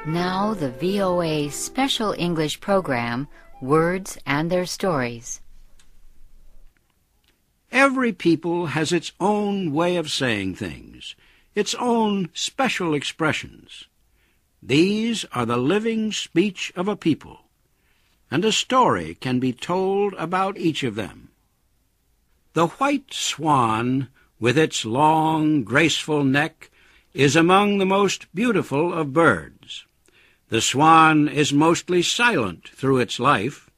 Now the VOA Special English Program, Words and Their Stories. Every people has its own way of saying things, its own special expressions. These are the living speech of a people, and a story can be told about each of them. The white swan, with its long, graceful neck, is among the most beautiful of birds. The swan is mostly silent through its life.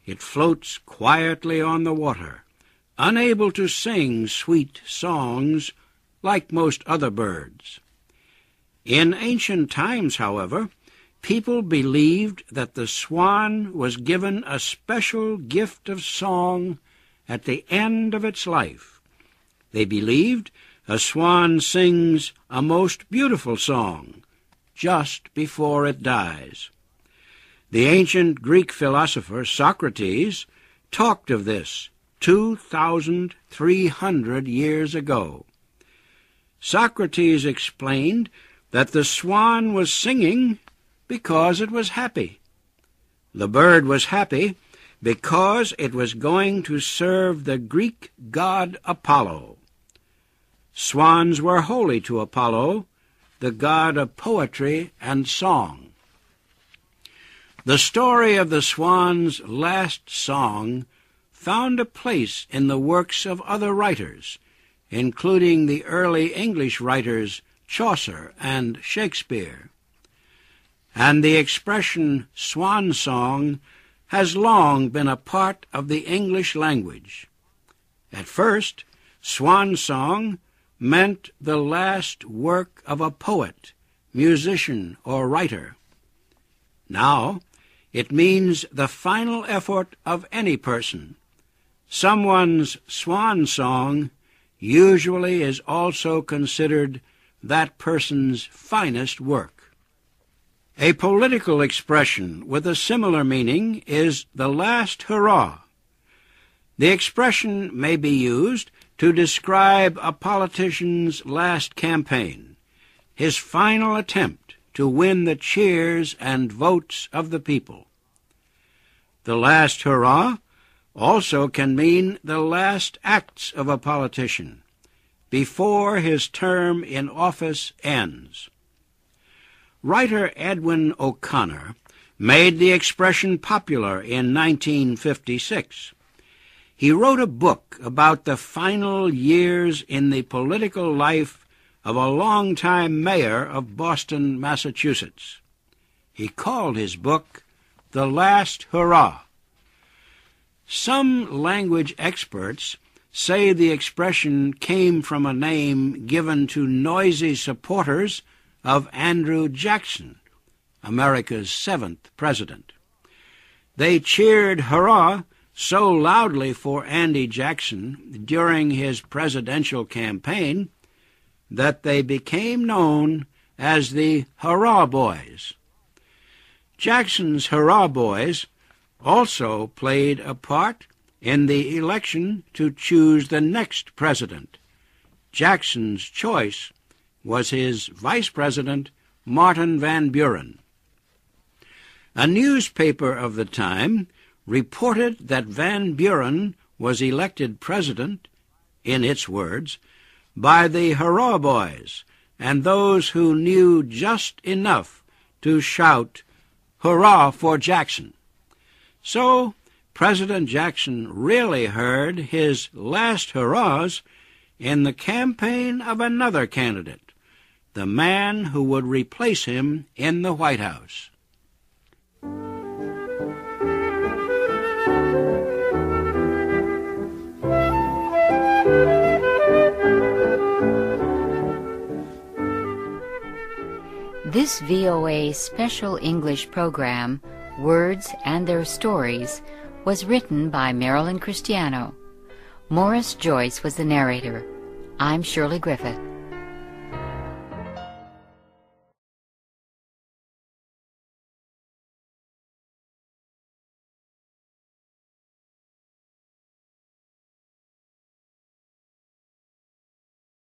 It floats quietly on the water, unable to sing sweet songs like most other birds. In ancient times, however, people believed that the swan was given a special gift of song at the end of its life. They believed a swan sings a most beautiful song just before it dies. The ancient Greek philosopher Socrates talked of this 2,300 years ago. Socrates explained that the swan was singing because it was happy. The bird was happy because it was going to serve the Greek god Apollo. Swans were holy to Apollo, the god of poetry and song. The story of the swan's last song found a place in the works of other writers, including the early English writers Chaucer and Shakespeare. And the expression swan song has long been a part of the English language. At first, swan song meant the last work of a poet, musician, or writer. Now, it means the final effort of any person. Someone's swan song usually is also considered that person's finest work. A political expression with a similar meaning is the last hurrah. The expression may be used to describe a politician's last campaign, his final attempt to win the cheers and votes of the people. The last hurrah also can mean the last acts of a politician, before his term in office ends. Writer Edwin O'Connor made the expression popular in 1956. He wrote a book about the final years in the political life of a longtime mayor of Boston, Massachusetts. He called his book The Last Hurrah. Some language experts say the expression came from a name given to noisy supporters of Andrew Jackson, America's 7th president. They cheered hurrah so loudly for Andy Jackson during his presidential campaign that they became known as the Hurrah Boys. Jackson's Hurrah Boys also played a part in the election to choose the next president. Jackson's choice was his vice president, Martin Van Buren. A newspaper of the time reported that Van Buren was elected president, in its words, by the Hurrah Boys and those who knew just enough to shout, "Hurrah for Jackson." So President Jackson really heard his last hurrahs in the campaign of another candidate, the man who would replace him in the White House. This VOA Special English Program, Words and Their Stories, was written by Marilyn Cristiano. Morris Joyce was the narrator. I'm Shirley Griffith.